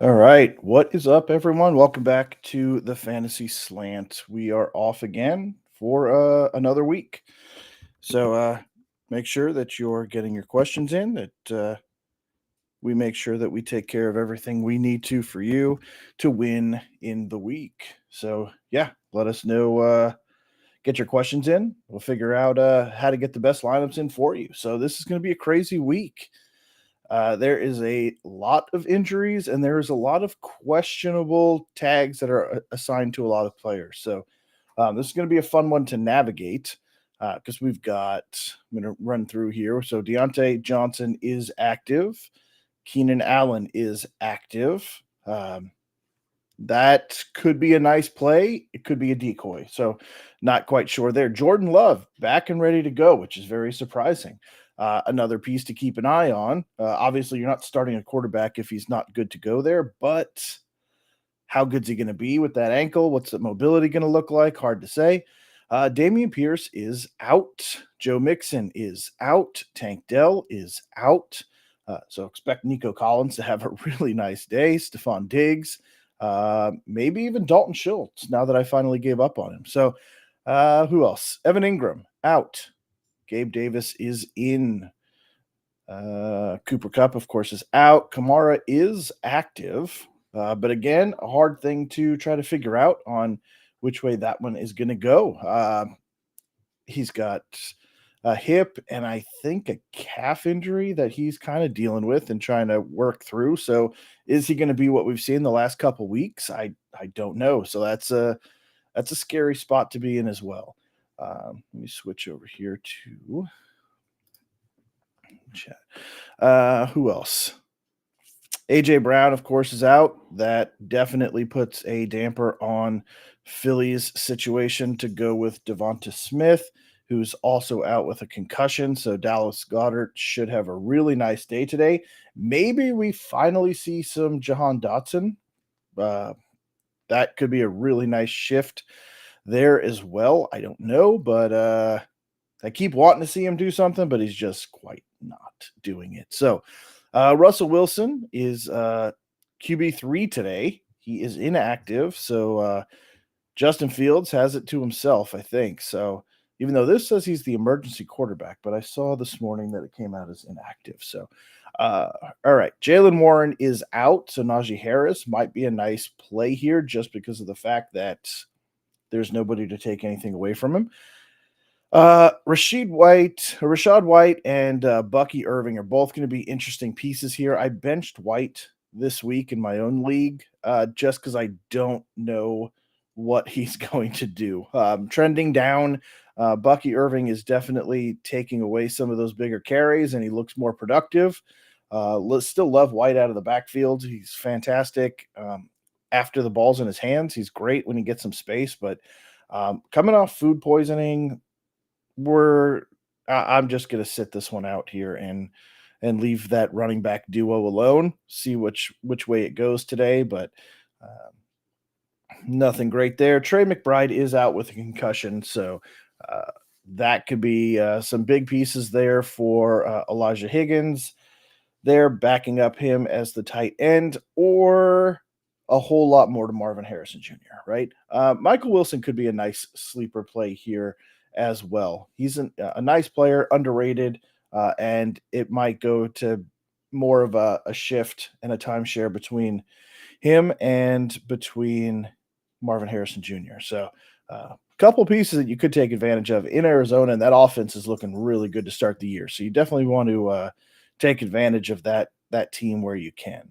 All right. What is up, everyone? Welcome back to the Fantasy Slant. We are off again for another week. So make sure that you're getting your questions in, that we make sure that we take care of everything we need to for you to win in the week. So, yeah, let us know. Get your questions in. We'll figure out how to get the best lineups in for you. So, this is going to be a crazy week. There is a lot of injuries and there is a lot of questionable tags that are assigned to a lot of players. So this is going to be a fun one to navigate because we've got, I'm going to run through here. So Deontay Johnson is active. Keenan Allen is active. That could be a nice play. It could be a decoy. So, not quite sure there. Jordan Love back and ready to go, which is very surprising. Another piece to keep an eye on. Obviously, you're not starting a quarterback if he's not good to go there, but how good's he going to be with that ankle? What's the mobility going to look like? Hard to say. Damian Pierce is out. Joe Mixon is out. Tank Dell is out. So expect Nico Collins to have a really nice day. Stephon Diggs, maybe even Dalton Schultz now that I finally gave up on him. So who else? Evan Ingram out. Gabe Davis is in. Cooper Kupp, of course, is out. Kamara is active. But again, a hard thing to try to figure out on which way that one is going to go. He's got a hip and I think a calf injury that he's kind of dealing with and trying to work through. So is he going to be what we've seen the last couple weeks? I don't know. So that's a scary spot to be in as well. Let me switch over here to chat. Who else? AJ Brown, of course, is out. That definitely puts a damper on Philly's situation to go with Devonta Smith, who's also out with a concussion. So Dallas Goddard should have a really nice day today. Maybe we finally see some Jahan Dotson. That could be a really nice shift there as well. I don't know, but I keep wanting to see him do something, but he's just quite not doing it. So Russell Wilson is QB3 today. He is inactive. So Justin Fields has it to himself, I think. So even though this says he's the emergency quarterback, but I saw this morning that it came out as inactive. So, all right. Jalen Warren is out. So Najee Harris might be a nice play here just because of the fact that there's nobody to take anything away from him. Rashad White, and Bucky Irving are both going to be interesting pieces here. I benched White this week in my own league just because I don't know what he's going to do. Trending down, Bucky Irving is definitely taking away some of those bigger carries, and he looks more productive. Still love White out of the backfield. He's fantastic. After the ball's in his hands, he's great when he gets some space, but coming off food poisoning, I'm just going to sit this one out here and leave that running back duo alone. See which way it goes today, but nothing great there. Trey McBride is out with a concussion, so that could be some big pieces there for Elijah Higgins. They're backing up him as the tight end, or a whole lot more to Marvin Harrison Jr., right? Michael Wilson could be a nice sleeper play here as well. He's a nice player, underrated, and it might go to more of a shift and a timeshare between him and between Marvin Harrison Jr. So a couple pieces that you could take advantage of in Arizona, and that offense is looking really good to start the year. So you definitely want to take advantage of that team where you can.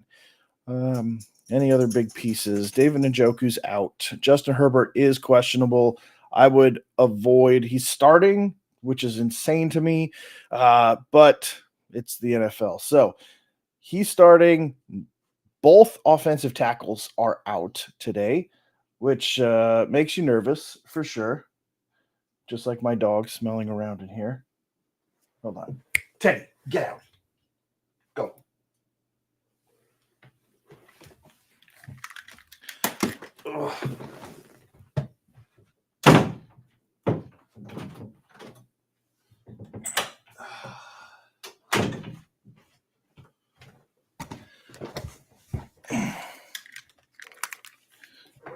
Any other big pieces? David Njoku's out. Justin Herbert is questionable. I would avoid. He's starting, which is insane to me, but it's the NFL. So he's starting. Both offensive tackles are out today, which makes you nervous for sure. Just like my dog smelling around in here. Hold on. Teddy, get out. Go. Ugh.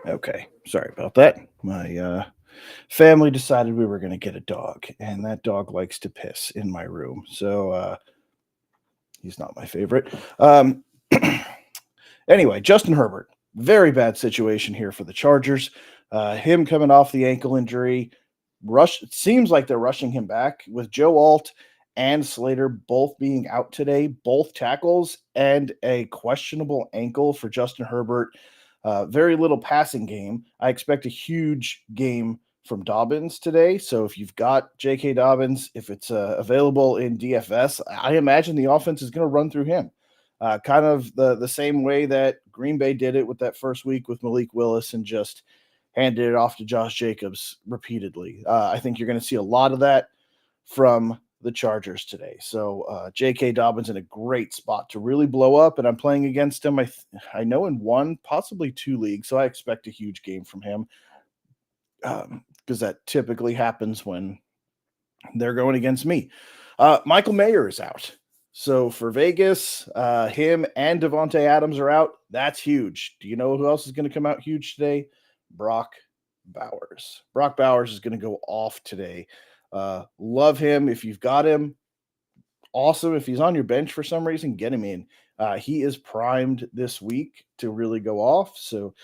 Okay, sorry about that. My family decided we were going to get a dog, and that dog likes to piss in my room. So he's not my favorite. Anyway, Justin Herbert, very bad situation here for the Chargers. Him coming off the ankle injury, it seems like they're rushing him back with Joe Alt and Slater both being out today, both tackles, and a questionable ankle for Justin Herbert. Very little passing game. I expect a huge game from Dobbins today. So if you've got J.K. Dobbins, if it's available in DFS, I imagine the offense is going to run through him. Kind of the same way that Green Bay did it with that first week with Malik Willis and just handed it off to Josh Jacobs repeatedly. I think you're going to see a lot of that from the Chargers today. So J.K. Dobbins in a great spot to really blow up, and I'm playing against him. I know in one, possibly two leagues, so I expect a huge game from him because that typically happens when they're going against me. Michael Mayer is out. So for Vegas, him and Devontae Adams are out. That's huge. Do you know who else is going to come out huge today? Brock Bowers. Brock Bowers is going to go off today. Love him. If you've got him, awesome. If he's on your bench for some reason, get him in. He is primed this week to really go off. So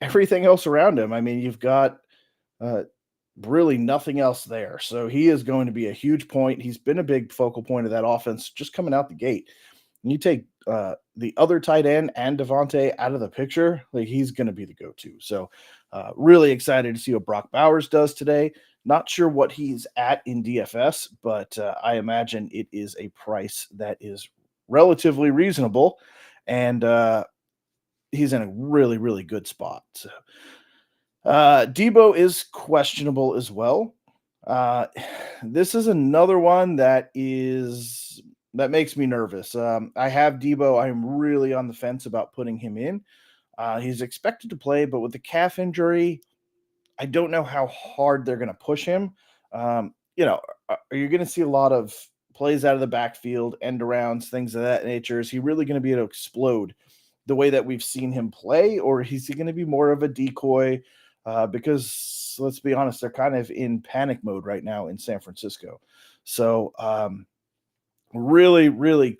everything else around him, I mean, you've got really nothing else there. So he is going to be a huge point. He's been a big focal point of that offense just coming out the gate. When you take the other tight end and Devontae out of the picture, like he's going to be the go-to. So really excited to see what Brock Bowers does today. Not sure what he's at in DFS, but I imagine it is a price that is relatively reasonable. And he's in a really, really good spot. So Debo is questionable as well. Uh, this is another one that makes me nervous. I have Debo. I'm really on the fence about putting him in. He's expected to play, but with the calf injury, I don't know how hard they're going to push him. Are you going to see a lot of plays out of the backfield, end arounds, things of that nature? Is he really going to be able to explode the way that we've seen him play, or is he going to be more of a decoy? Because let's be honest, they're kind of in panic mode right now in San Francisco. So really, really,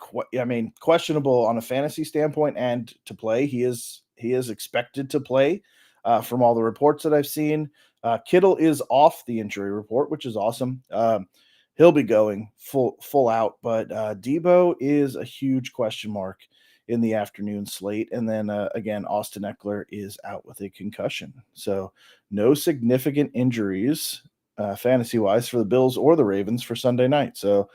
questionable on a fantasy standpoint and to play. He is expected to play from all the reports that I've seen. Kittle is off the injury report, which is awesome. He'll be going full out, but Debo is a huge question mark in the afternoon slate. And then again, Austin Eckler is out with a concussion. So no significant injuries fantasy wise for the Bills or the Ravens for Sunday night. So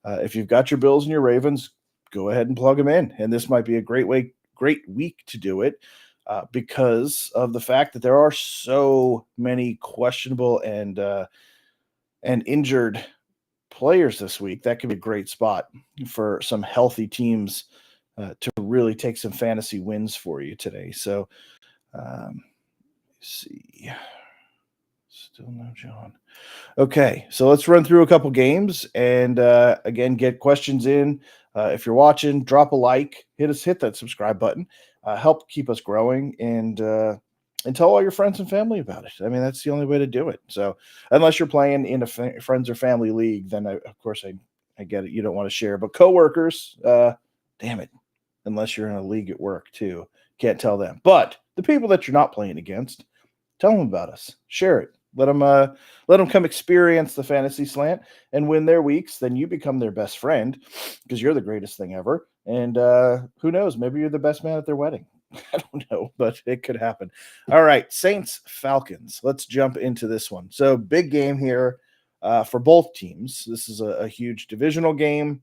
if you've got your Bills and your Ravens, go ahead and plug them in. And this might be a great week to do it because of the fact that there are so many questionable and injured players this week. That could be a great spot for some healthy teams to really take some fantasy wins for you today. So, let's see. Still no John. Okay, so let's run through a couple games and again get questions in. If you're watching, drop a like, hit that subscribe button, help keep us growing, and tell all your friends and family about it. I mean, that's the only way to do it. So, unless you're playing in a friends or family league, then of course I get it. You don't want to share, but coworkers, damn it, unless you're in a league at work too, can't tell them. But the people that you're not playing against, tell them about us. Share it. Let them come experience the Fantasy Slant and win their weeks. Then you become their best friend because you're the greatest thing ever. And who knows? Maybe you're the best man at their wedding. I don't know, but it could happen. All right, Saints Falcons. Let's jump into this one. So big game here for both teams. This is a huge divisional game.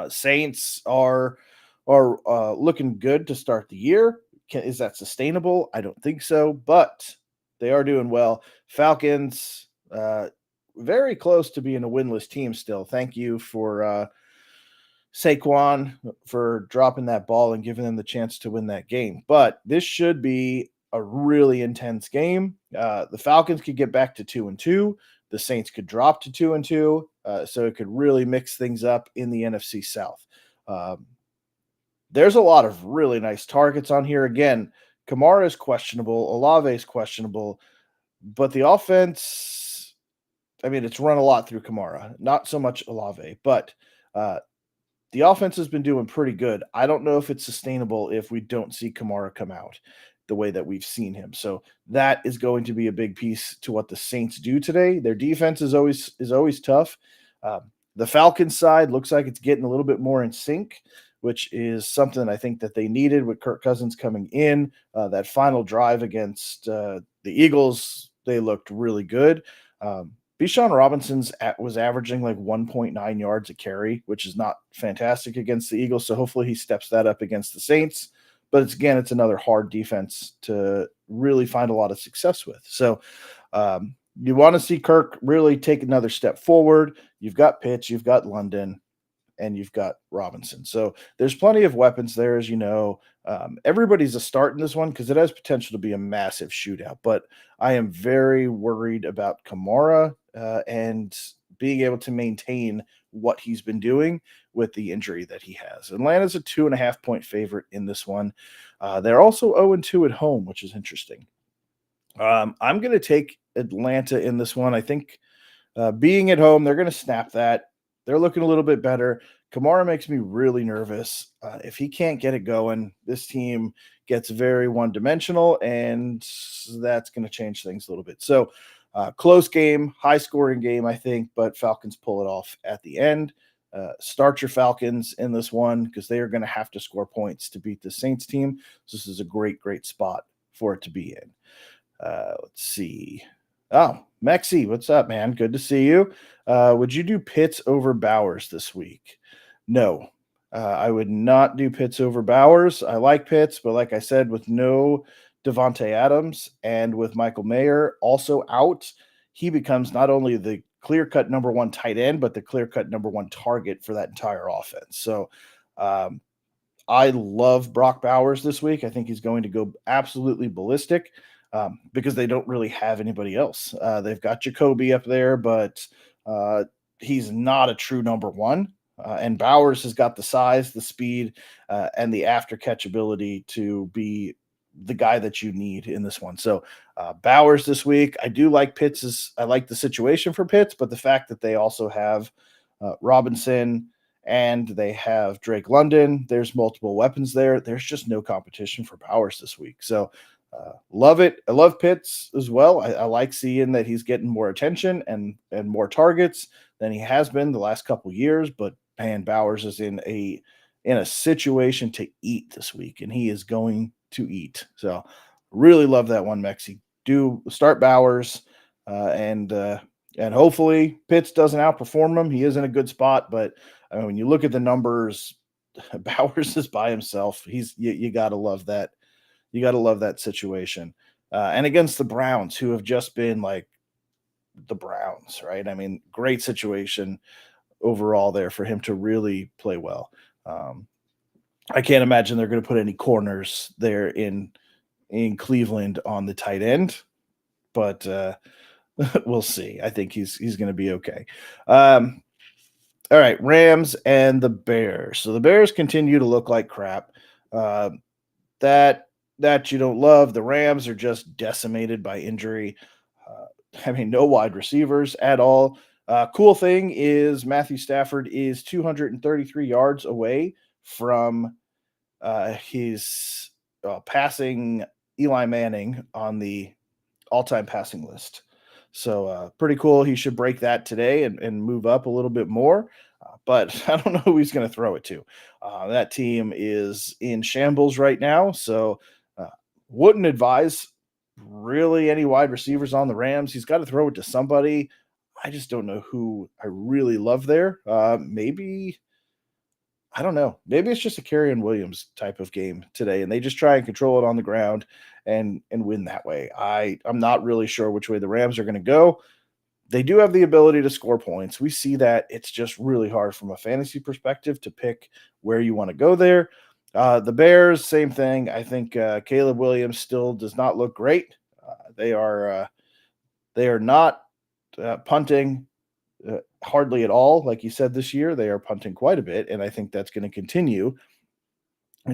Saints are looking good to start the year. Is that sustainable? I don't think so, but they are doing well. Falcons, very close to being a winless team still. Thank you for Saquon for dropping that ball and giving them the chance to win that game. But this should be a really intense game. The Falcons could get back to 2-2. The Saints could drop to 2-2. So it could really mix things up in the NFC South. There's a lot of really nice targets on here. Again, Kamara is questionable, Olave is questionable, but the offense, I mean, it's run a lot through Kamara, not so much Olave, but uh, the offense has been doing pretty good. I don't know if it's sustainable if we don't see Kamara come out the way that we've seen him. So that is going to be a big piece to what the Saints do today. Their defense is always tough. The Falcons side looks like it's getting a little bit more in sync, which is something I think that they needed with Kirk Cousins coming in. That final drive against the Eagles, they looked really good. Bijan Robinson's was averaging like 1.9 yards a carry, which is not fantastic against the Eagles. So hopefully he steps that up against the Saints. But it's another hard defense to really find a lot of success with. So you want to see Kirk really take another step forward. You've got Pitts, you've got London, and you've got Robinson. So there's plenty of weapons there, as you know. Everybody's a start in this one because it has potential to be a massive shootout. But I am very worried about Kamara and being able to maintain what he's been doing with the injury that he has. Atlanta's a 2.5 point favorite in this one. They're also 0-2 at home, which is interesting. I'm going to take Atlanta in this one. I think being at home, they're going to snap that. They're looking a little bit better. Kamara makes me really nervous. If he can't get it going, this team gets very one dimensional, and that's going to change things a little bit. So, close game, high scoring game, I think, but Falcons pull it off at the end. Start your Falcons in this one because they are going to have to score points to beat the Saints team. So, this is a great, great spot for it to be in. Let's see. Oh, Mexi, what's up, man? Good to see you. Would you do Pitts over Bowers this week? No, I would not do Pitts over Bowers. I like Pitts, but like I said, with no Devontae Adams and with Michael Mayer also out, he becomes not only the clear-cut number one tight end, but the clear-cut number one target for that entire offense. So um, I love Brock Bowers this week. I think he's going to go absolutely ballistic because they don't really have anybody else. They've got Jacoby up there, but he's not a true number one. And Bowers has got the size, the speed, and the after catch ability to be the guy that you need in this one. So Bowers this week, I do like Pitts. I like the situation for Pitts, but the fact that they also have Robinson and they have Drake London. There's multiple weapons there. There's just no competition for Bowers this week. So love it. I love Pitts as well. I like seeing that he's getting more attention and more targets than he has been the last couple years. But man, Bowers is in a situation to eat this week, and he is going to eat. So really love that one, Mexi. Do start Bowers and hopefully Pitts doesn't outperform him. He is in a good spot, but I mean, when you look at the numbers, Bowers is by himself. You gotta love that. You gotta love that situation. And against the Browns, who have just been like the Browns, right? I mean, great situation overall there for him to really play well. Um, I can't imagine they're going to put any corners there in Cleveland on the tight end, but we'll see. I think he's going to be okay. All right, Rams and the Bears. So the Bears continue to look like crap. Uh, that that you don't love. The Rams are just decimated by injury. I mean, no wide receivers at all. Cool thing is Matthew Stafford is 233 yards away from his passing Eli Manning on the all-time passing list. So pretty cool. He should break that today and move up a little bit more. But I don't know who he's going to throw it to. That team is in shambles right now. So wouldn't advise really any wide receivers on the Rams. He's got to throw it to somebody. I just don't know who I really love there. Maybe I don't know. Maybe it's just a Carrion Williams type of game today, and they just try and control it on the ground and win that way. I'm not really sure which way the Rams are going to go. They do have the ability to score points. We see that. It's just really hard from a fantasy perspective to pick where you want to go there. The Bears, same thing. I think Caleb Williams still does not look great. They are not punting hardly at all. Like you said, this year they are punting quite a bit, and I think that's going to continue.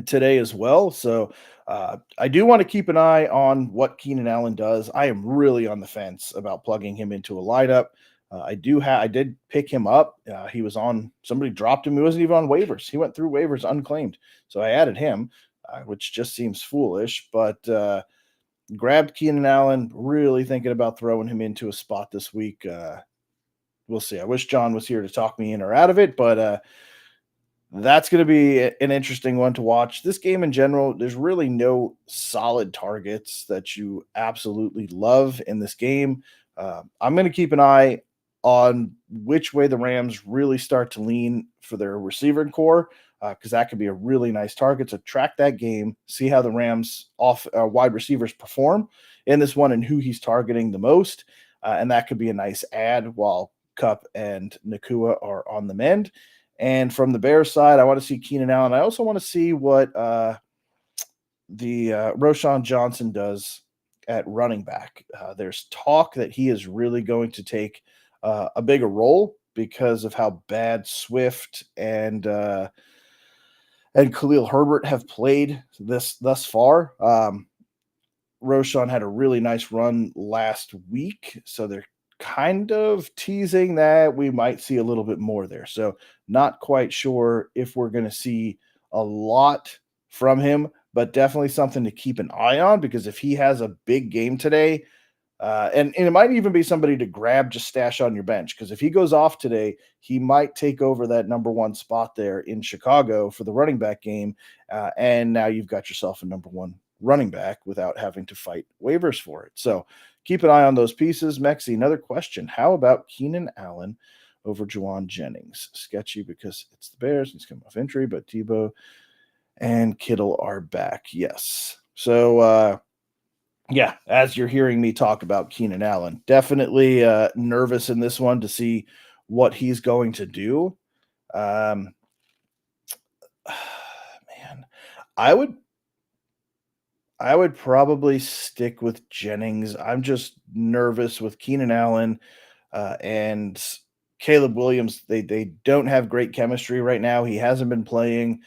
today as well. So I do want to keep an eye on what Keenan Allen does. I am really on the fence about plugging him into a lineup. I did pick him up. He was on somebody dropped him. He wasn't even on waivers. He went through waivers unclaimed. So I added him, which just seems foolish. But grabbed Keenan Allen. Really thinking about throwing him into a spot this week. We'll see. I wish John was here to talk me in or out of it, but that's going to be an interesting one to watch. This game in general, there's really no solid targets that you absolutely love in this game. I'm going to keep an eye on which way the Rams really start to lean for their receiver core, because that could be a really nice target. So track that game, see how the Rams off wide receivers perform in this one and who he's targeting the most, and that could be a nice add while Cup and Nakua are on the mend. And from the Bears side, I want to see Keenan Allen. I also want to see what the Roshan Johnson does at running back. There's talk that he is really going to take a bigger role because of how bad Swift and Khalil Herbert have played this thus far. Roshan had a really nice run last week, so they're kind of teasing that we might see a little bit more there. So, not quite sure if we're going to see a lot from him, but definitely something to keep an eye on because if he has a big game today, and it might even be somebody to grab, just stash on your bench. Because if he goes off today, he might take over that number one spot there in Chicago for the running back game. And now you've got yourself a number one running back without having to fight waivers for it. So keep an eye on those pieces. Mexi, another question. How about Keenan Allen over Juwan Jennings? Sketchy because it's the Bears. He's coming off injury, but Debo and Kittle are back. Yes. So, yeah, as you're hearing me talk about Keenan Allen, definitely nervous in this one to see what he's going to do. Um, man, I would I would probably stick with Jennings. I'm just nervous with Keenan Allen and Caleb Williams. They don't have great chemistry right now. He hasn't been playing.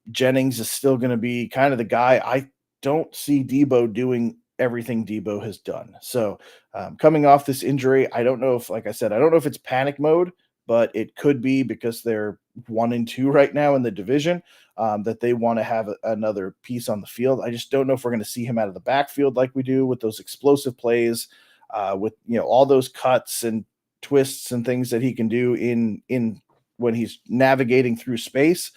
Jennings is still going to be kind of the guy. I don't see Debo doing everything Debo has done. So, coming off this injury, I don't know if, like I said, I don't know if it's panic mode, but it could be because they're 1-2 right now in the division, that they want to have another piece on the field. I just don't know if we're going to see him out of the backfield like we do with those explosive plays, with all those cuts and twists and things that he can do in when he's navigating through space.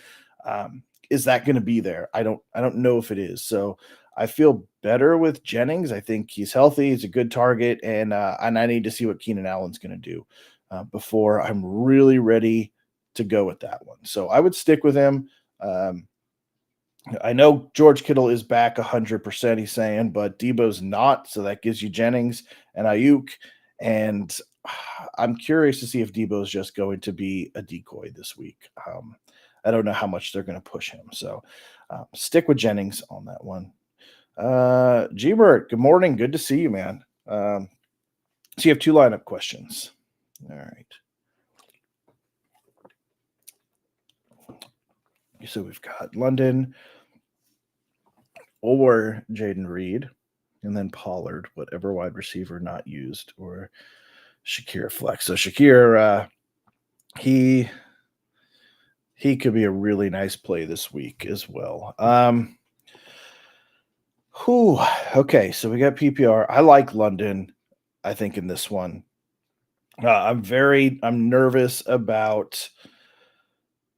Is that going to be there? I don't know if it is. So I feel better with Jennings. I think he's healthy. He's a good target, and I need to see what Keenan Allen's going to do before I'm really ready to go with that one. So I would stick with him. Um, I know George Kittle is back 100%, he's saying, but Debo's not. So that gives you Jennings and Ayuk. And I'm curious to see if Debo's just going to be a decoy this week. I don't know how much they're going to push him. So stick with Jennings on that one. Gbert, good morning. Good to see you, man. So you have two lineup questions. All right. So we've got London or Jaden Reed, and then Pollard, whatever wide receiver not used, or Shakir flex. So Shakir, he could be a really nice play this week as well. Whew, okay, so we got PPR. I like London, I think, in this one. I'm nervous about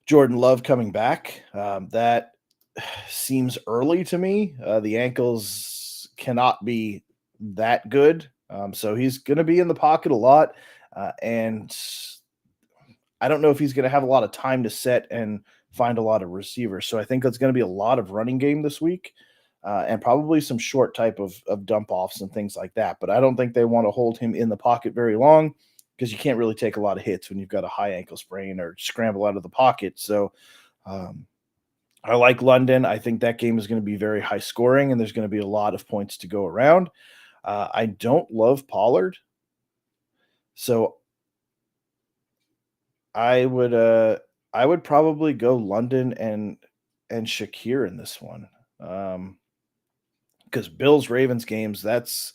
Jordan Love coming back. That seems early to me. The ankles cannot be that good. So he's going to be in the pocket a lot. And I don't know if he's going to have a lot of time to set and find a lot of receivers. So I think it's going to be a lot of running game this week, and probably some short type of dump offs and things like that. But I don't think they want to hold him in the pocket very long because you can't really take a lot of hits when you've got a high ankle sprain or scramble out of the pocket. So um, I like London. I think that game is going to be very high scoring and there's going to be a lot of points to go around. I don't love Pollard. So I would I would probably go London and Shakir in this one. Because Bills Ravens games, that's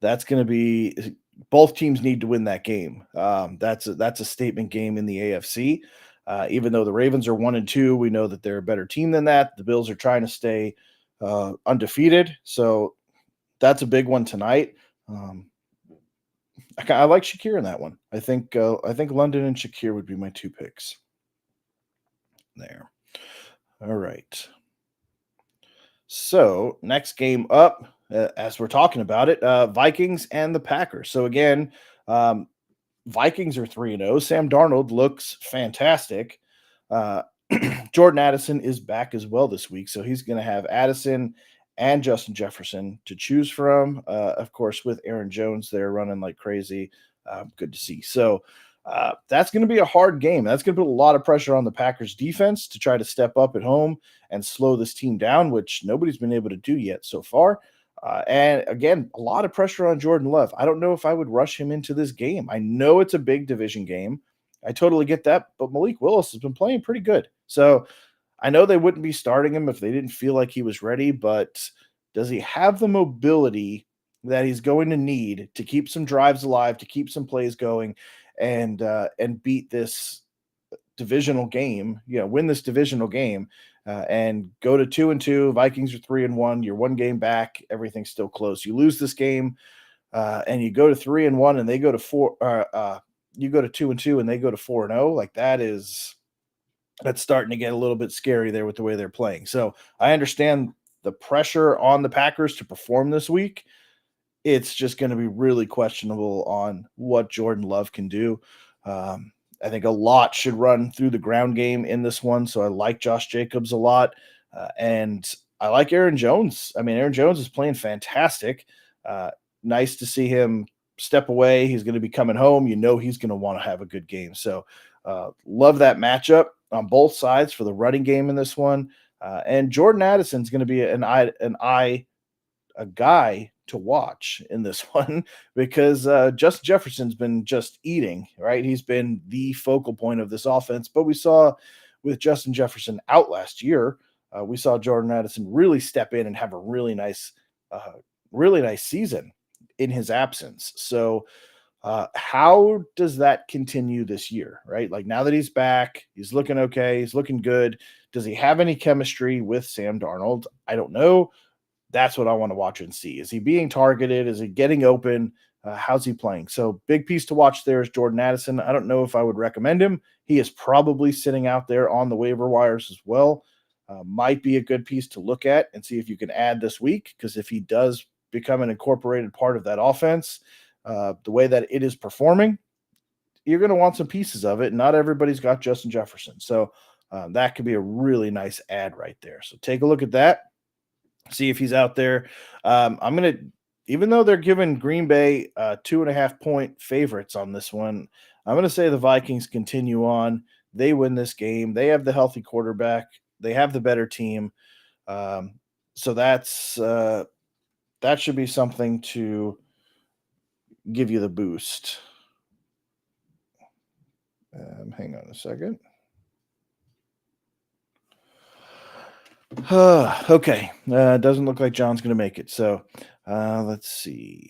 going to be both teams need to win that game. That's a statement game in the AFC. Even though the Ravens are 1-2, we know that they're a better team than that. The Bills are trying to stay undefeated, so that's a big one tonight. Um, I like Shakir in that one. I think London and Shakir would be my two picks there. All right. So next game up, as we're talking about it, Vikings and the Packers. So again, um, Vikings are 3-0. Sam Darnold looks fantastic. Uh, Jordan Addison is back as well this week, so he's going to have Addison and Justin Jefferson to choose from. Of course, with Aaron Jones, they're running like crazy. Good to see. So that's going to be a hard game. That's going to put a lot of pressure on the Packers defense to try to step up at home and slow this team down, which nobody's been able to do yet so far. And again, a lot of pressure on Jordan Love. I don't know if I would rush him into this game. I know it's a big division game. I totally get that, but Malik Willis has been playing pretty good. So I know they wouldn't be starting him if they didn't feel like he was ready, but does he have the mobility that he's going to need to keep some drives alive, to keep some plays going, and beat this divisional game? Win this divisional game and go to 2-2. Vikings are 3-1. You're one game back. Everything's still close. You lose this game, and you go to 3-1, and they go to four. You go to 2-2, and they go to 4-0. Like that's starting to get a little bit scary there with the way they're playing. So I understand the pressure on the Packers to perform this week. It's just going to be really questionable on what Jordan Love can do. I think a lot should run through the ground game in this one. So I like Josh Jacobs a lot. And I like Aaron Jones. I mean, Aaron Jones is playing fantastic. Uh, Nice to see him step away. He's going to be coming home. He's going to want to have a good game. So love that matchup on both sides for the running game in this one. And Jordan Addison's going to be a guy to watch in this one because Justin Jefferson's been just eating, right? He's been the focal point of this offense. But we saw with Justin Jefferson out last year, we saw Jordan Addison really step in and have a really nice season in his absence. So how does that continue this year, right? Like now that he's back, he's looking okay, he's looking good. Does he have any chemistry with Sam Darnold? I don't know. That's what I want to watch and see. Is he being targeted? Is he getting open? How's he playing? So big piece to watch there is Jordan Addison. I don't know if I would recommend him. He is probably sitting out there on the waiver wires as well. Might be a good piece to look at and see if you can add this week, because if he does become an incorporated part of that offense, the way that it is performing, you're going to want some pieces of it. Not everybody's got Justin Jefferson. So that could be a really nice add right there. So take a look at that. See if he's out there. I'm going to, even though they're giving Green Bay 2.5-point favorites on this one, I'm going to say the Vikings continue on. They win this game. They have the healthy quarterback. They have the better team. So that should be something to give you the boost. Hang on a second. Okay. Doesn't look like John's going to make it. So let's see.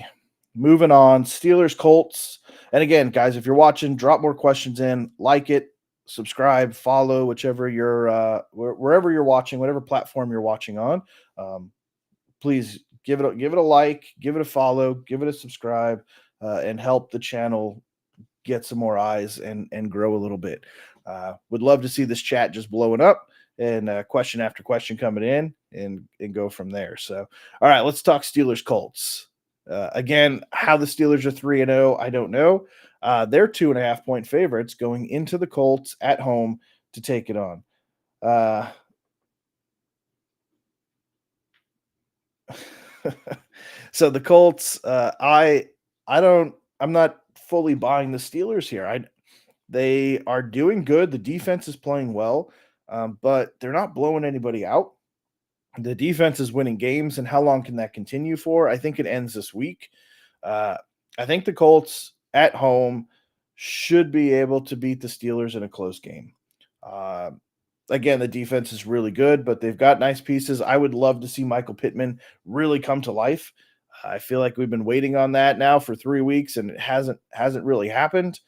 Moving on. Steelers, Colts. And again, guys, if you're watching, drop more questions in, like it, subscribe, follow, whichever you're, wherever you're watching, whatever platform you're watching on. Please give it a like, give it a follow, give it a subscribe, and help the channel get some more eyes and grow a little bit. Would love to see this chat just blowing up and question after question coming in and go from there. So, all right, let's talk Steelers Colts. Again, how the Steelers are 3-0, I don't know. They're 2.5-point favorites going into the Colts at home to take it on. So the Colts, I'm not fully buying the Steelers here. They are doing good. The defense is playing well, but they're not blowing anybody out. The defense is winning games, and how long can that continue for? I think it ends this week. Uh, I think the Colts at home should be able to beat the Steelers in a close game. Uh, again, the defense is really good, but they've got nice pieces. I would love to see Michael Pittman really come to life. I feel like we've been waiting on that now for 3 weeks, and it hasn't really happened.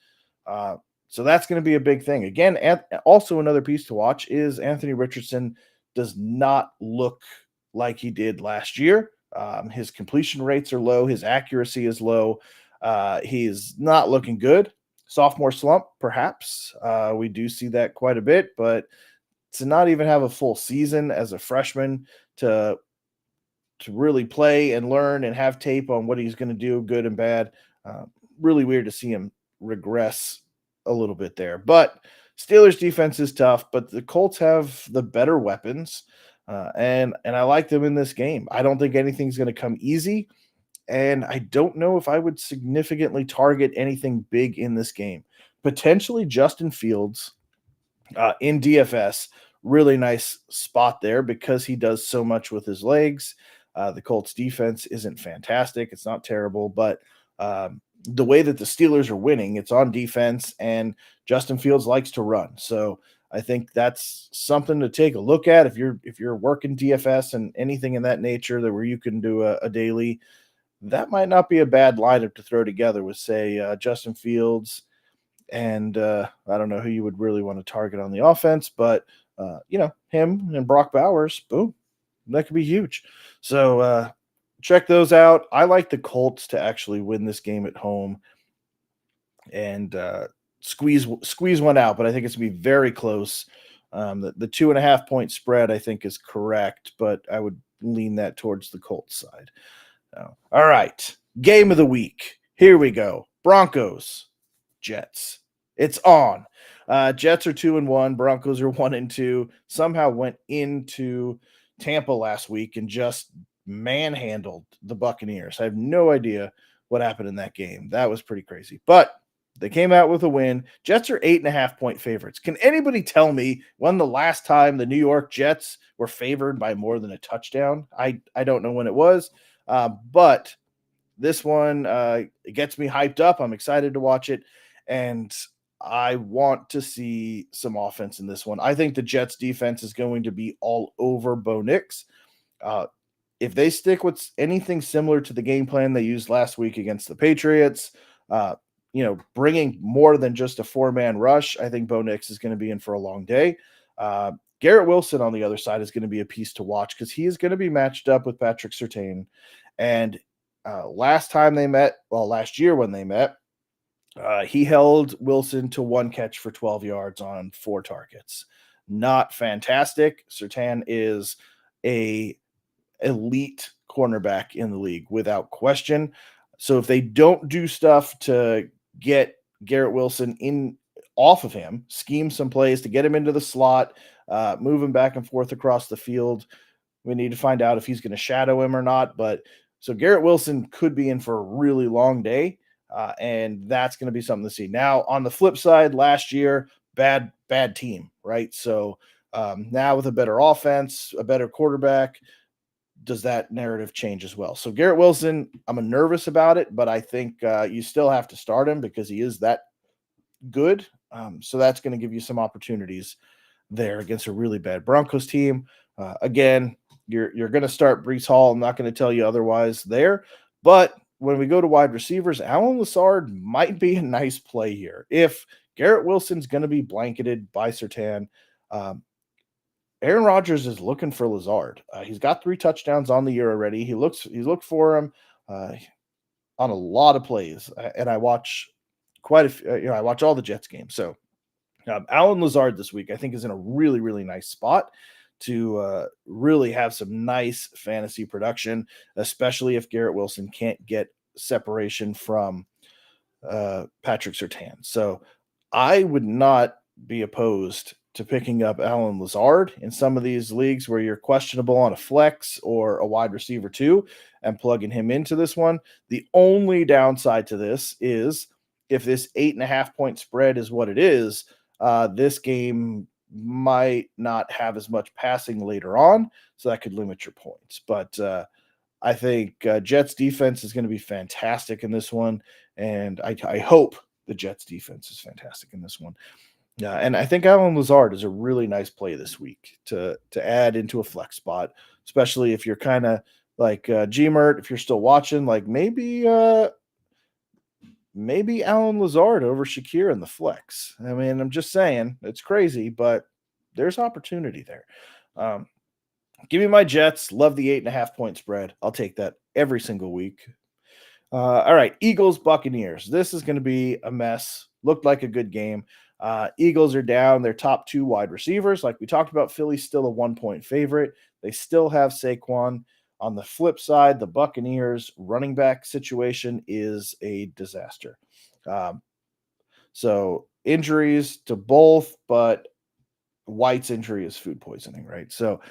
Uh, so that's going to be a big thing. Again, also another piece to watch is Anthony Richardson does not look like he did last year. His completion rates are low. His accuracy is low. He's not looking good. Sophomore slump, perhaps. We do see that quite a bit, but to not even have a full season as a freshman to really play and learn and have tape on what he's going to do, good and bad. Uh, Really weird to see him regress a little bit there. But Steelers defense is tough, but the Colts have the better weapons, and I like them in this game. I don't think anything's going to come easy, and I don't know if I would significantly target anything big in this game. Potentially Justin Fields in DFS. Really nice spot there because he does so much with his legs. The Colts defense isn't fantastic. It's not terrible, but the way that the Steelers are winning, it's on defense, and Justin Fields likes to run. So I think that's something to take a look at if you're working DFS and anything in that nature that where you can do a daily. That might not be a bad lineup to throw together with, say, Justin Fields, and I don't know who you would really want to target on the offense, but him and Brock Bowers, boom, that could be huge. So check those out. I like the Colts to actually win this game at home and squeeze one out, but I think it's gonna be very close. The 2.5 point spread I think is correct, but I would lean that towards the Colts side. All right, game of the week. Here we go. Broncos, Jets. It's on. Jets are 2-1. Broncos are 1-2. Somehow went into Tampa last week and just manhandled the Buccaneers. I have no idea what happened in that game. That was pretty crazy. But they came out with a win. Jets are 8.5 point favorites. Can anybody tell me when the last time the New York Jets were favored by more than a touchdown? I don't know when it was, but this one it gets me hyped up. I'm excited to watch it, and I want to see some offense in this one. I think the Jets defense is going to be all over Bo Nix. Uh, if they stick with anything similar to the game plan they used last week against the Patriots, uh, bringing more than just a four-man rush, I think Bo Nix is going to be in for a long day. Garrett Wilson on the other side is going to be a piece to watch because he is going to be matched up with Patrick Surtain. And last year when they met, he held Wilson to one catch for 12 yards on 4 targets. Not fantastic. Surtain is a elite cornerback in the league without question. So if they don't do stuff to get Garrett Wilson in off of him, scheme some plays to get him into the slot, move him back and forth across the field, we need to find out if he's going to shadow him or not. But so Garrett Wilson could be in for a really long day, and that's going to be something to see. Now, on the flip side, last year, bad team, right? So now with a better offense, a better quarterback, does that narrative change as well? So Garrett Wilson, I'm nervous about it, but I think you still have to start him because he is that good. So that's going to give you some opportunities there against a really bad Broncos team. Again, you're going to start Breece Hall. I'm not going to tell you otherwise there. But when we go to wide receivers, Alan Lazard might be a nice play here. If Garrett Wilson's going to be blanketed by Surtain, Aaron Rodgers is looking for Lazard. He's got 3 touchdowns on the year already. He's looked for him on a lot of plays, and I watch quite a few. I watch all the Jets games. So Alan Lazard this week, I think, is in a really, really nice spot to really have some nice fantasy production, especially if Garrett Wilson can't get separation from Patrick Surtain. So I would not be opposed to picking up Alan Lazard in some of these leagues where you're questionable on a flex or a wide receiver too, and plugging him into this one. The only downside to this is if this 8.5 point spread is what it is, this game might not have as much passing later on, so that could limit your points. But I think Jets defense is going to be fantastic in this one, and I hope the Jets defense is fantastic in this one. Yeah, and I think Alan Lazard is a really nice play this week to add into a flex spot, especially if you're kind of like Gmert, if you're still watching, like maybe Alan Lazard over Shakir in the flex. I mean, I'm just saying it's crazy, but there's opportunity there. Um, Give me my Jets. Love the 8.5 point spread. I'll take that every single week. All right, Eagles Buccaneers. This is going to be a mess. Looked like a good game. Eagles are down their top two wide receivers. Like we talked about, Philly's still a 1 point favorite. They still have Saquon. On the flip side, the Buccaneers running back situation is a disaster. Um, so injuries to both, but White's injury is food poisoning, right? So,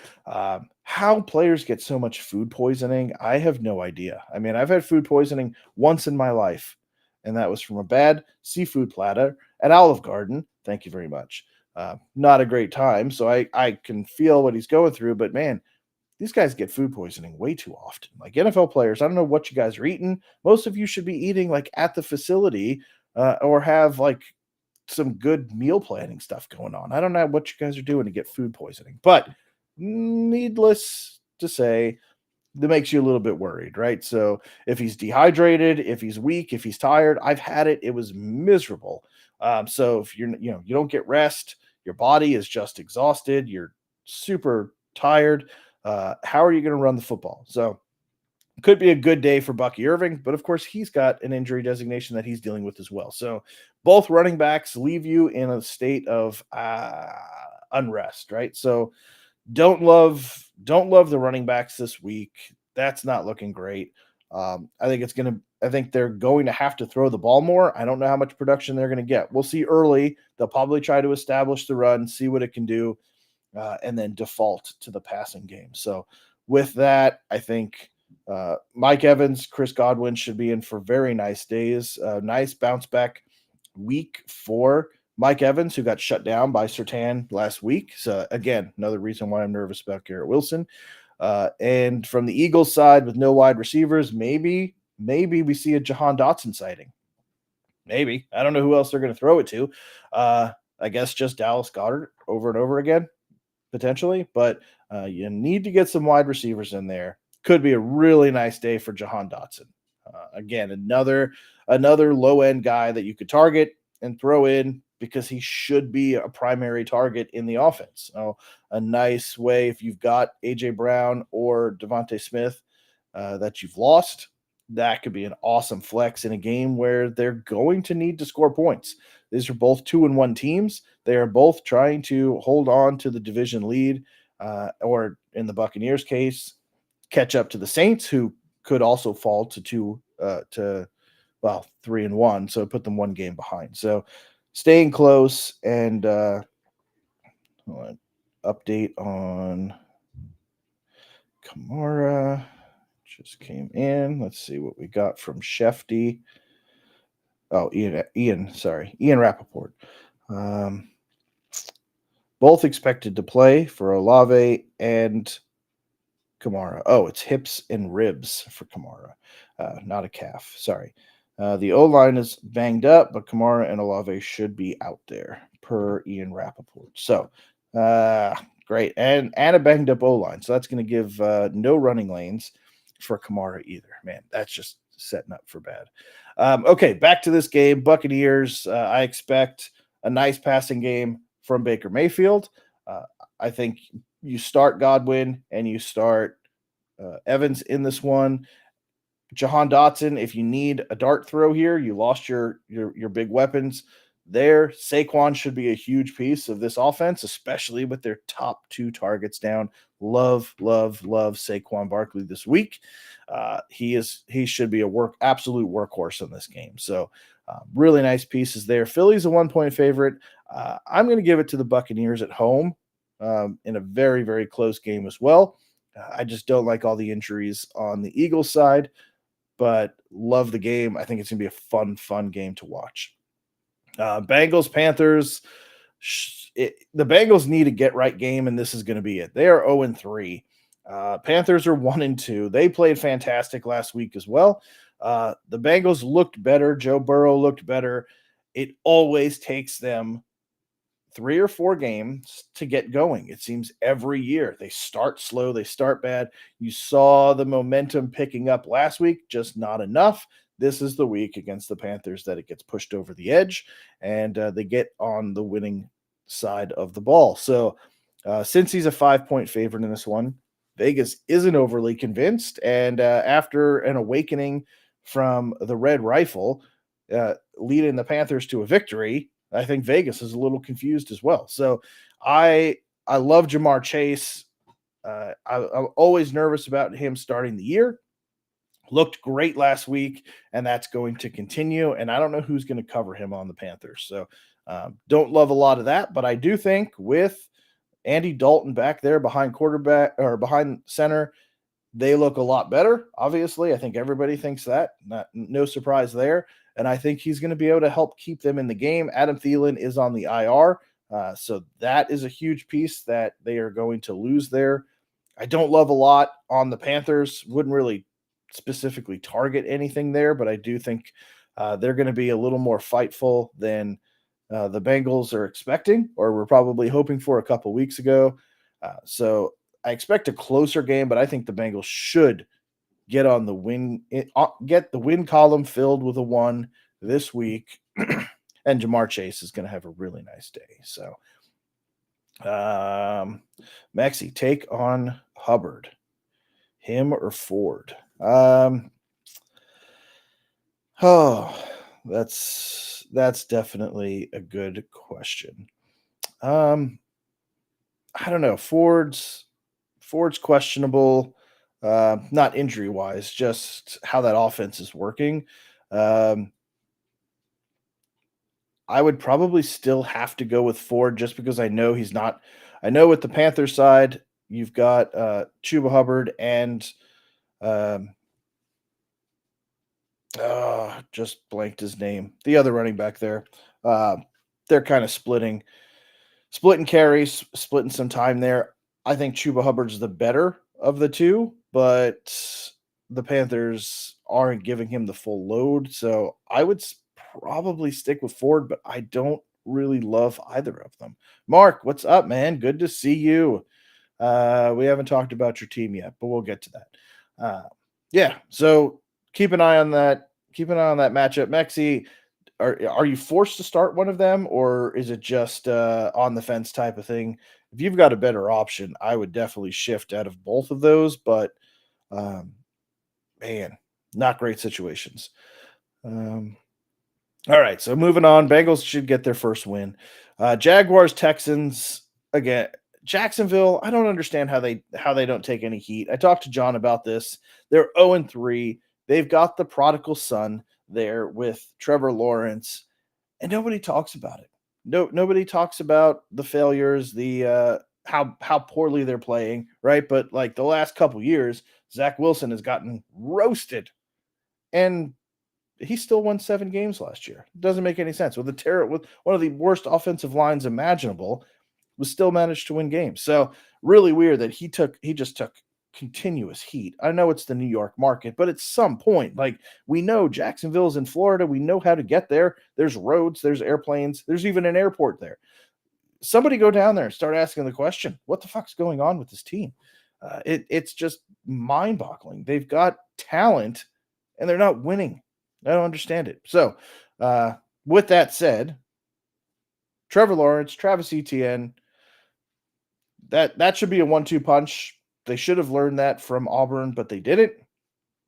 how players get so much food poisoning, I have no idea. I mean, I've had food poisoning once in my life, and that was from a bad seafood platter at Olive Garden. Thank you very much. Not a great time. So I can feel what he's going through, but man, these guys get food poisoning way too often. Like NFL players, I don't know what you guys are eating. Most of you should be eating like at the facility or have like some good meal planning stuff going on. I don't know what you guys are doing to get food poisoning, but needless to say, that makes you a little bit worried, right? So if he's dehydrated, if he's weak, if he's tired, I've had it. It was miserable. So if you don't get rest, your body is just exhausted. You're super tired. How are you going to run the football? So could be a good day for Bucky Irving, but of course he's got an injury designation that he's dealing with as well. So both running backs leave you in a state of unrest, right? So don't love the running backs this week. That's not looking great. I think they're going to have to throw the ball more. I don't know how much production they're going to get. We'll see early. They'll probably try to establish the run, see what it can do, and then default to the passing game. So with that, I think Mike Evans, Chris Godwin should be in for very nice days. Nice bounce back week for Mike Evans, who got shut down by Sertan last week. So again, another reason why I'm nervous about Garrett Wilson. And from the Eagles side, with no wide receivers, maybe we see a Jahan Dotson sighting. Maybe. I don't know who else they're going to throw it to. I guess just Dallas Goddard over and over again, potentially. But you need to get some wide receivers in there. Could be a really nice day for Jahan Dotson. Again, another low end guy that you could target and throw in because he should be a primary target in the offense. So a nice way if you've got AJ Brown or Devontae Smith that you've lost, that could be an awesome flex in a game where they're going to need to score points. These are both 2-1 teams. They are both trying to hold on to the division lead, or in the Buccaneers' case, catch up to the Saints, who could also fall to 3-1. So put them one game behind. So staying close and update on Kamara just came in. Let's see what we got from Shefty. Oh, Ian Rappaport. Both expected to play for Olave and Kamara. Oh, it's hips and ribs for Kamara, not a calf. Sorry. The O line is banged up, but Kamara and Olave should be out there, per Ian Rappaport. So, great. And a banged up O line. So that's going to give no running lanes for Kamara either. Man, that's just setting up for bad. Okay, back to this game. Buccaneers, I expect a nice passing game from Baker Mayfield. I think you start Godwin and you start Evans in this one. Jahan Dotson, if you need a dart throw here, you lost your big weapons there. Saquon should be a huge piece of this offense, especially with their top two targets down. Love Saquon Barkley this week. He should be absolute workhorse in this game. So really nice pieces there. Philly's a 1 point favorite. I'm going to give it to the Buccaneers at home in a very, very close game as well. I just don't like all the injuries on the Eagles side, but love the game. I think it's going to be a fun game to watch. Bengals, Panthers. The Bengals need a get right game, and this is going to be it. They are 0-3. Panthers are 1-2. They played fantastic last week as well. The Bengals looked better. Joe Burrow looked better. It always takes them 3 or 4 games to get going. It seems every year they start slow, they start bad. You saw the momentum picking up last week, just not enough. This is the week against the Panthers that it gets pushed over the edge and they get on the winning side of the ball. So, since he's a 5 point favorite in this one, Vegas isn't overly convinced. And after an awakening from the Red Rifle, leading the Panthers to a victory, I think Vegas is a little confused as well. So I I love Jamar Chase. I'm always nervous about him starting the year. Looked great last week, and that's going to continue. And I don't know who's going to cover him on the Panthers. So don't love a lot of that, but I do think with Andy Dalton back there behind quarterback or behind center, they look a lot better. Obviously, I think everybody thinks that. No surprise there. And I think he's going to be able to help keep them in the game. Adam Thielen is on the IR. So that is a huge piece that they are going to lose there. I don't love a lot on the Panthers. Wouldn't really specifically target anything there, but I do think they're going to be a little more fightful than the Bengals are expecting, or were probably hoping for a couple weeks ago. So I expect a closer game, but I think the Bengals should get on the win, get the win column filled with a 1 this week, and Jamar Chase is going to have a really nice day. So, Maxi, take on Hubbard, him or Ford? Oh, that's definitely a good question. Um, I don't know. Ford's questionable, not injury wise, just how that offense is working. Um, I would probably still have to go with Ford just because I know he's not. I know with the Panthers side, you've got Chuba Hubbard and um, just blanked his name. The other running back there. Uh, they're kind of splitting carries, splitting some time there. I think Chuba Hubbard's the better of the two, but the Panthers aren't giving him the full load. So I would probably stick with Ford, but I don't really love either of them. Mark, what's up, man? Good to see you. We haven't talked about your team yet, but we'll get to that. Yeah, so keep an eye on that. Keep an eye on that matchup. Mexi, are you forced to start one of them, or is it just on the fence type of thing? If you've got a better option, I would definitely shift out of both of those. But um, man, not great situations. Um, all right, so moving on. Bengals should get their first win. Jaguars, Texans again. Jacksonville, I don't understand how they don't take any heat. I talked to John about this. They're 0-3. They've got the prodigal son there with Trevor Lawrence, and nobody talks about it. No, nobody talks about the failures, the how poorly they're playing, right? But like the last couple years, Zach Wilson has gotten roasted, and he still won 7 games last year. It doesn't make any sense. With one of the worst offensive lines imaginable, was still managed to win games. So really weird that he just took continuous heat. I know it's the New York market, but at some point, like we know Jacksonville's in Florida, we know how to get there. There's roads, there's airplanes, there's even an airport there. Somebody go down there and start asking the question, what the fuck's going on with this team? It's just mind-boggling. They've got talent and they're not winning. I don't understand it. So, with that said, Trevor Lawrence, Travis Etienne, that should be a 1-2 punch. They should have learned that from Auburn, but they didn't.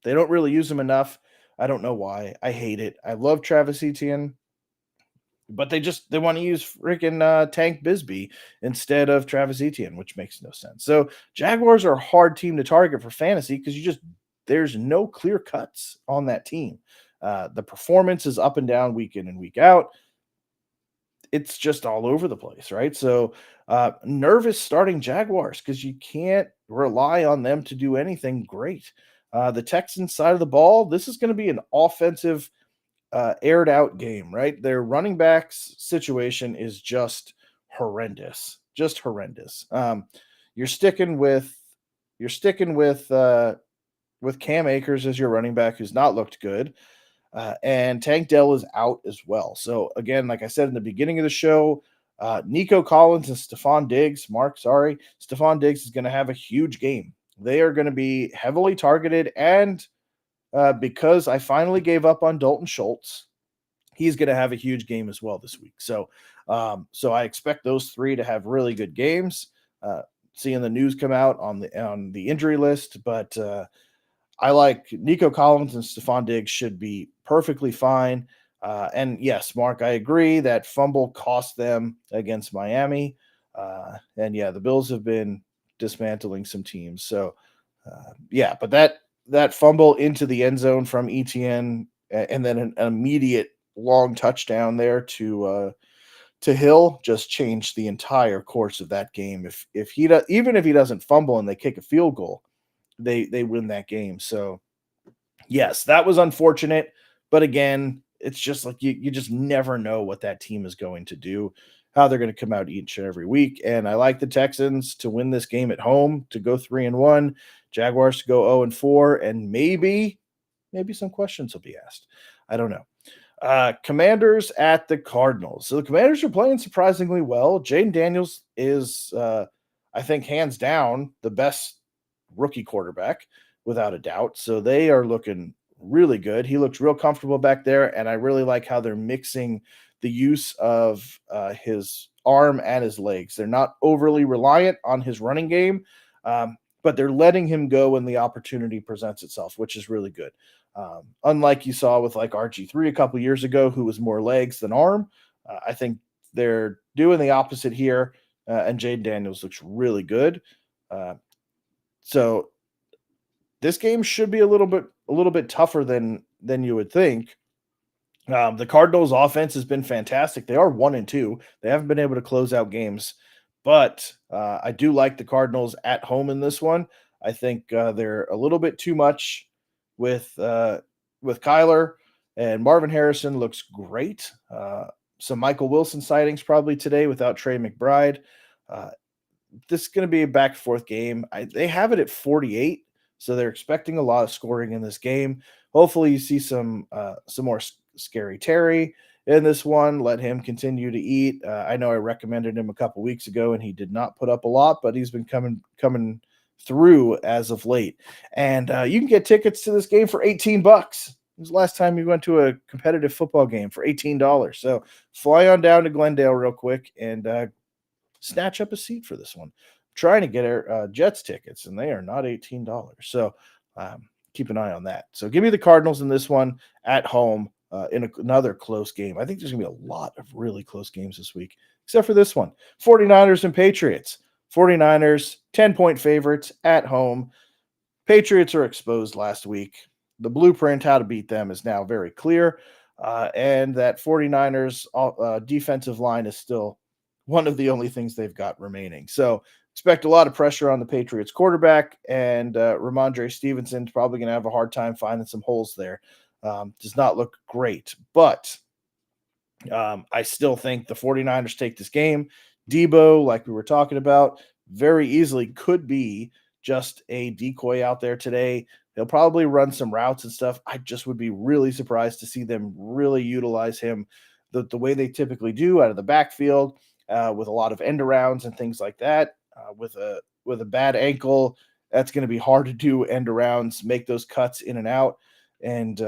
They don't really use him enough. I don't know why. I hate it. I love Travis Etienne, but they want to use freaking Tank Bisbee instead of Travis Etienne, which makes no sense. So Jaguars are a hard team to target for fantasy because there's no clear cuts on that team. The performance is up and down week in and week out. It's just all over the place, right? So nervous starting Jaguars because you can't rely on them to do anything great. The Texans side of the ball, this is going to be an offensive aired out game, right? Their running backs situation is just horrendous. You're sticking with you're sticking with Cam Akers as your running back, who's not looked good. And Tank Dell is out as well. So again, like I said in the beginning of the show, Nico Collins and Stephon Diggs, Mark, sorry, Stephon Diggs is going to have a huge game. They are going to be heavily targeted, and because I finally gave up on Dalton Schultz, he's going to have a huge game as well this week. So I expect those three to have really good games. Seeing the news come out on the injury list, but I like Nico Collins and Stephon Diggs should be perfectly fine. And yes, Mark, I agree that fumble cost them against Miami. And yeah, the Bills have been dismantling some teams. So yeah, but that fumble into the end zone from ETN and then an immediate long touchdown there to Hill just changed the entire course of that game. If he does, even if he doesn't fumble and they kick a field goal, they win that game. So yes, that was unfortunate, but again, it's just like you just never know what that team is going to do, how they're going to come out each and every week. And I like the Texans to win this game at home, to go 3-1, Jaguars to go 0-4, and maybe some questions will be asked. I don't know. Commanders at the Cardinals. So the Commanders are playing surprisingly well. Jaden Daniels is, I think, hands down the best rookie quarterback without a doubt. So they are looking really good. He looks real comfortable back there, and I really like how they're mixing the use of his arm and his legs. They're not overly reliant on his running game, but they're letting him go when the opportunity presents itself, which is really good. Unlike you saw with like RG3 a couple years ago, who was more legs than arm, I think they're doing the opposite here, and Jaden Daniels looks really good. So this game should be a little bit tougher than you would think. The Cardinals' offense has been fantastic. They are 1-2. They haven't been able to close out games, but I do like the Cardinals at home in this one. I think they're a little bit too much with Kyler, and Marvin Harrison looks great. Some Michael Wilson sightings probably today without Trey McBride. Uh, this is going to be a back and forth game. They have it at 48, so they're expecting a lot of scoring in this game. Hopefully, you see some more scary Terry in this one. Let him continue to eat. I know I recommended him a couple weeks ago, and he did not put up a lot, but he's been coming through as of late. And you can get tickets to this game for $18. It was the last time you went to a competitive football game for $18. So fly on down to Glendale real quick and snatch up a seat for this one. I'm trying to get our Jets tickets, and they are not $18. So keep an eye on that. So give me the Cardinals in this one at home in another close game. I think there's going to be a lot of really close games this week, except for this one. 49ers and Patriots. 49ers, 10-point favorites at home. Patriots are exposed last week. The blueprint how to beat them is now very clear. And that 49ers defensive line is still one of the only things they've got remaining. So expect a lot of pressure on the Patriots quarterback, and Ramondre Stevenson's probably going to have a hard time finding some holes there. Does not look great, but I still think the 49ers take this game. Debo, like we were talking about, very easily could be just a decoy out there today. They'll probably run some routes and stuff. I just would be really surprised to see them really utilize him the way they typically do out of the backfield with a lot of end arounds and things like that. With a bad ankle, that's going to be hard to do end arounds, make those cuts in and out, and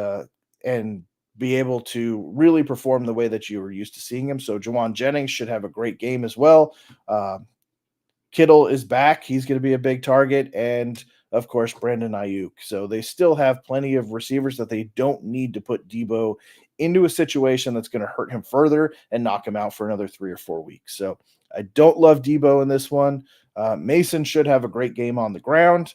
be able to really perform the way that you were used to seeing him. So Jawan Jennings should have a great game as well. Kittle is back. He's going to be a big target. And, of course, Brandon Ayuk. So they still have plenty of receivers that they don't need to put Debo into a situation that's going to hurt him further and knock him out for another 3 or 4 weeks. So I don't love Debo in this one. Mason should have a great game on the ground.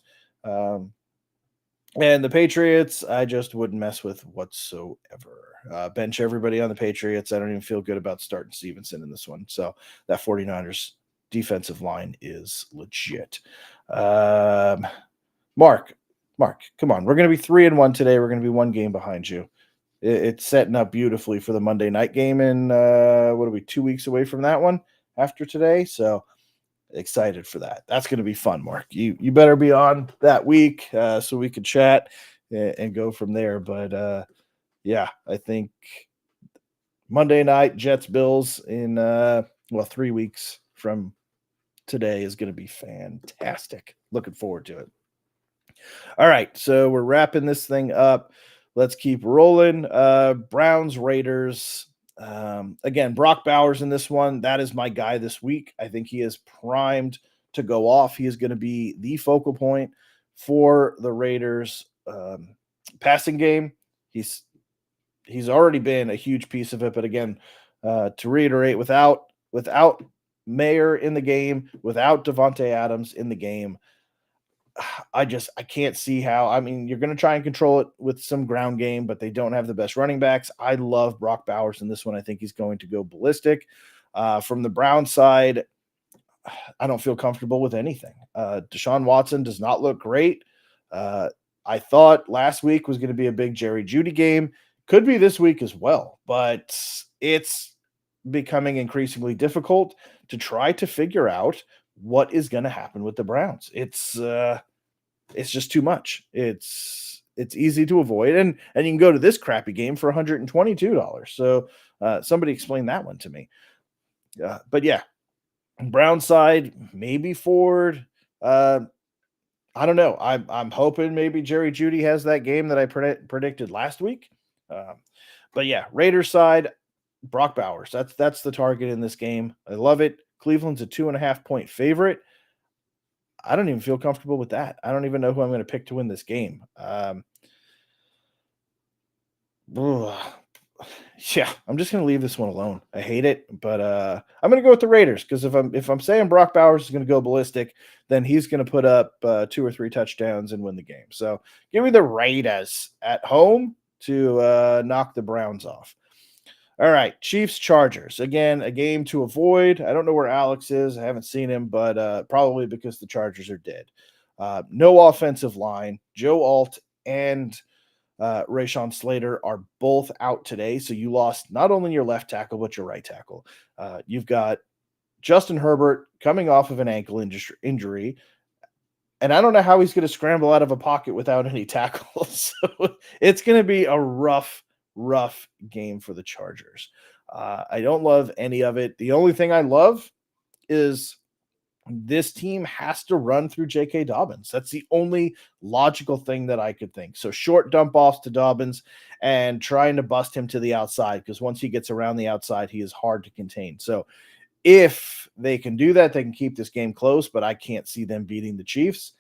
And the Patriots, I just wouldn't mess with whatsoever. Bench everybody on the Patriots. I don't even feel good about starting Stevenson in this one. So that 49ers defensive line is legit. Mark, come on. We're going to be 3-1 today. We're going to be one game behind you. It's setting up beautifully for the Monday night game. And what are we, 2 weeks away from that one after today? So excited for that. That's going to be fun, Mark. You better be on that week so we can chat and go from there. But yeah, I think Monday night Jets Bills in well, 3 weeks from today is going to be fantastic. Looking forward to it. All right, so we're wrapping this thing up. Let's keep rolling. Browns Raiders. Again, Brock Bowers in this one. That is my guy this week. I think he is primed to go off. He is going to be the focal point for the Raiders passing game. He's he's already been a huge piece of it. But again, to reiterate, without Mayer in the game, without Devontae Adams in the game, I can't see how. I mean, you're going to try and control it with some ground game, but they don't have the best running backs. I love Brock Bowers in this one. I think he's going to go ballistic. From the Brown side, I don't feel comfortable with anything. Deshaun Watson does not look great. I thought last week was going to be a big Jerry Jeudy game. Could be this week as well, but it's becoming increasingly difficult to try to figure out what is going to happen with the Browns. It's just too much. It's easy to avoid, and you can go to this crappy game for $122. So somebody explain that one to me. But yeah, Brown side, maybe Ford. I don't know. I'm hoping maybe Jerry Jeudy has that game that I predicted last week. Um, but yeah, Raiders side, Brock Bowers. That's the target in this game. I love it. Cleveland's a 2.5 point favorite. I don't even feel comfortable with that. I don't even know who I'm going to pick to win this game. Ugh. Yeah, I'm just going to leave this one alone. I hate it, but I'm going to go with the Raiders because if I'm saying Brock Bowers is going to go ballistic, then he's going to put up 2 or 3 touchdowns and win the game. So give me the Raiders at home to knock the Browns off. All right, Chiefs Chargers. Again, a game to avoid. I don't know where Alex is. I haven't seen him, but probably because the Chargers are dead. No offensive line. Joe Alt and Rashawn Slater are both out today. So you lost not only your left tackle, but your right tackle. You've got Justin Herbert coming off of an ankle injury. And I don't know how he's going to scramble out of a pocket without any tackles. So it's going to be a rough game for the Chargers. I don't love any of it. The only thing I love is this team has to run through J.K. Dobbins. That's the only logical thing that I could think. So short dump offs to Dobbins and trying to bust him to the outside, because once he gets around the outside, he is hard to contain. So if they can do that, they can keep this game close, but I can't see them beating the Chiefs.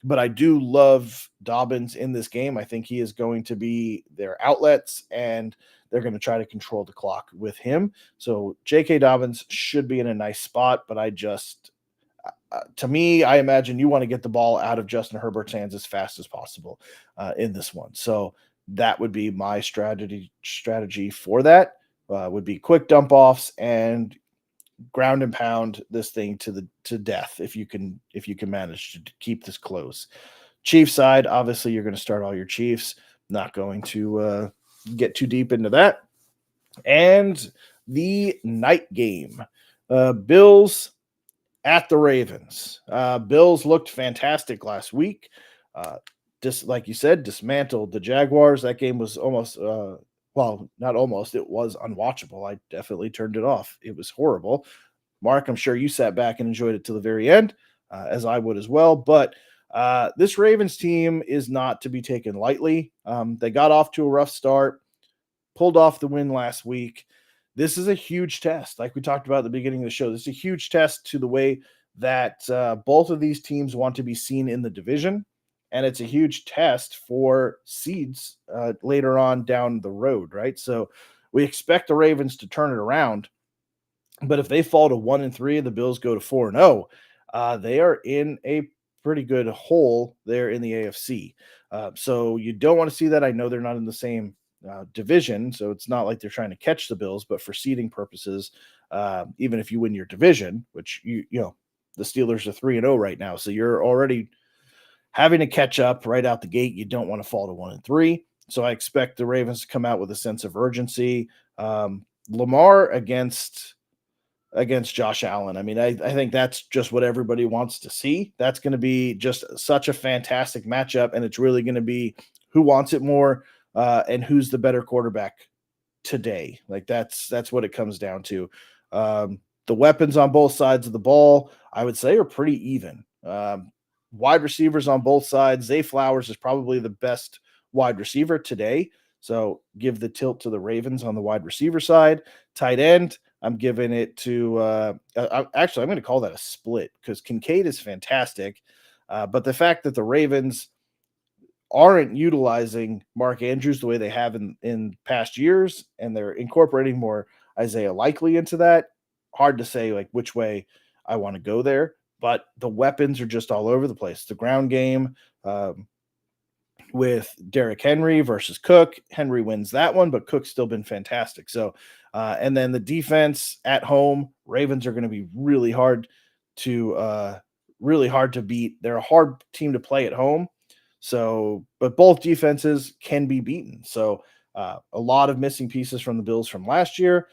But I do love Dobbins in this game. I think he is going to be their outlets, and they're going to try to control the clock with him. So J.K. Dobbins should be in a nice spot, but to me, I imagine you want to get the ball out of Justin Herbert's hands as fast as possible in this one. So that would be my strategy for that. Would be quick dump offs and ground and pound this thing to death if you can manage to keep this close. Chiefs side, obviously you're going to start all your Chiefs. Not going to get too deep into that. And the night game, Bills at the Ravens. Bills looked fantastic last week. Just like you said, dismantled the Jaguars. That game was almost well, not almost, it was unwatchable. I definitely turned it off. It was horrible. Mark, I'm sure you sat back and enjoyed it to the very end, as I would as well. But this Ravens team is not to be taken lightly. They got off to a rough start, pulled off the win last week. This is a huge test. Like we talked about at the beginning of the show, this is a huge test to the way that both of these teams want to be seen in the division. And it's a huge test for seeds later on down the road, right? So we expect the Ravens to turn it around, but if they fall to 1-3 and the Bills go to 4-0, they are in a pretty good hole there in the AFC. So you don't want to see that. I know they're not in the same division, so it's not like they're trying to catch the Bills, but for seeding purposes, even if you win your division, which you know the Steelers are 3-0 right now, so you're already having to catch up right out the gate. You don't want to fall to 1-3. So I expect the Ravens to come out with a sense of urgency. Lamar against Josh Allen. I mean, I think that's just what everybody wants to see. That's going to be just such a fantastic matchup, and it's really going to be who wants it more and who's the better quarterback today. Like that's what it comes down to. The weapons on both sides of the ball, I would say, are pretty even. Wide receivers on both sides. Zay Flowers is probably the best wide receiver today. So give the tilt to the Ravens on the wide receiver side. Tight end, I'm giving it to actually, I'm going to call that a split because Kincaid is fantastic. But the fact that the Ravens aren't utilizing Mark Andrews the way they have in past years, and they're incorporating more Isaiah Likely into that. Hard to say like which way I want to go there, but the weapons are just all over the place. The ground game, with Derrick Henry versus Cook. Henry wins that one, but Cook's still been fantastic. So, and then the defense at home, Ravens are going to be really hard to beat. They're a hard team to play at home. So, but both defenses can be beaten. So, a lot of missing pieces from the Bills from last year,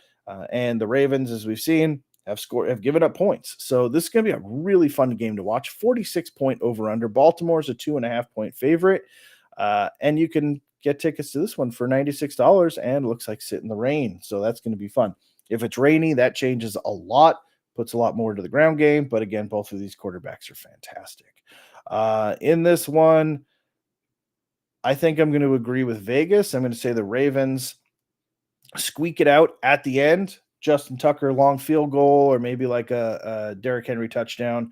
and the Ravens, as we've seen, have given up points. So this is going to be a really fun game to watch. 46-point over under. Baltimore's a 2.5-point favorite. And you can get tickets to this one for $96 and looks like sit in the rain. So that's going to be fun. If it's rainy, that changes a lot, puts a lot more to the ground game. But again, both of these quarterbacks are fantastic. In this one, I think I'm going to agree with Vegas. I'm going to say the Ravens squeak it out at the end. Justin Tucker long field goal, or maybe like a Derrick Henry touchdown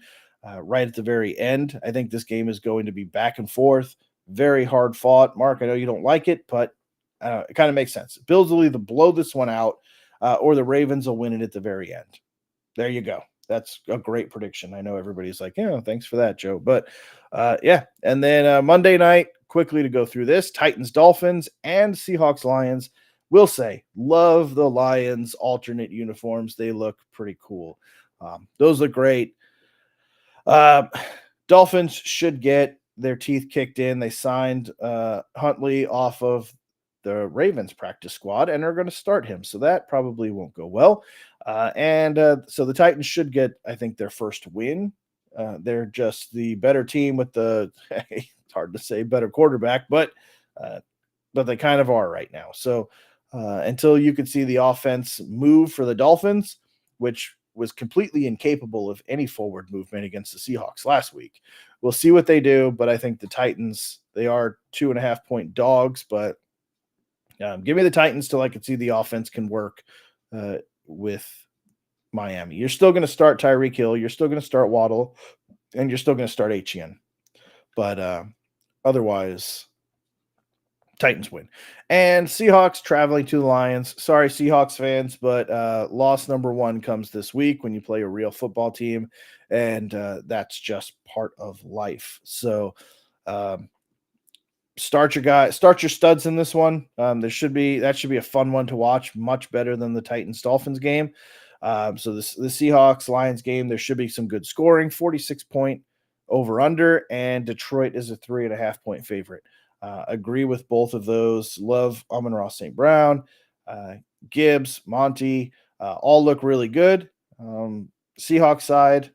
right at the very end. I think this game is going to be back and forth. Very hard fought. Mark, I know you don't like it, but it kind of makes sense. Bills will either blow this one out or the Ravens will win it at the very end. There you go. That's a great prediction. I know everybody's like, yeah, thanks for that, Joe. But yeah. And then Monday night, quickly to go through this, Titans, Dolphins, and Seahawks, Lions. Will say, love the Lions alternate uniforms. They look pretty cool. Those look great. Dolphins should get their teeth kicked in. They signed Huntley off of the Ravens practice squad and are going to start him. So that probably won't go well. So the Titans should get, I think, their first win. They're just the better team with the, it's hard to say better quarterback, but they kind of are right now. So until you could see the offense move for the Dolphins, which was completely incapable of any forward movement against the Seahawks last week. We'll see what they do, but I think the Titans, they are 2.5-point dogs, but give me the Titans till I can see the offense can work with Miami. You're still going to start Tyreek Hill. You're still going to start Waddle, and you're still going to start Etienne. But otherwise, Titans win. And Seahawks traveling to the Lions. Sorry, Seahawks fans, but loss number one comes this week when you play a real football team, and that's just part of life. So start your studs in this one. That should be a fun one to watch, much better than the Titans Dolphins game. So the Seahawks Lions game, there should be some good scoring. 46-point over under, and Detroit is a 3.5-point favorite. Agree with both of those. Love Amon-Ra St. Brown, Gibbs, Monty, all look really good. Seahawks side,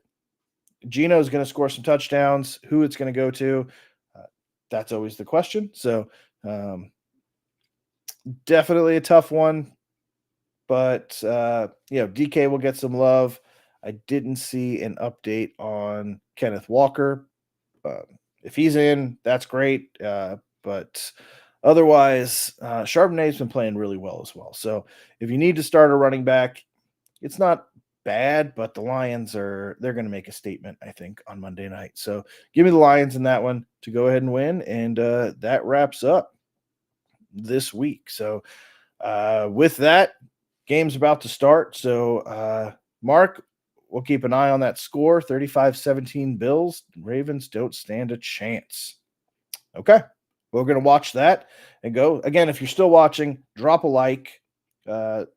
Gino is going to score some touchdowns. Who it's going to go to, that's always the question. So definitely a tough one, but DK will get some love. I didn't see an update on Kenneth Walker. If he's in, that's great. But otherwise, Charbonnet's been playing really well as well. So if you need to start a running back, it's not bad, but the Lions they're going to make a statement, I think, on Monday night. So give me the Lions in that one to go ahead and win. And that wraps up this week. So with that, game's about to start. So Mark, we'll keep an eye on that score. 35-17 Bills. Ravens don't stand a chance. Okay. We're going to watch that and go. Again, if you're still watching, drop a like,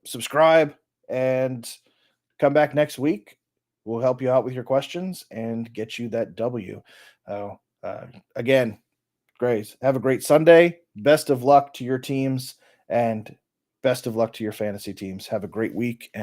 subscribe, and come back next week. We'll help you out with your questions and get you that W. Again, Grace, have a great Sunday. Best of luck to your teams and best of luck to your fantasy teams. Have a great week. And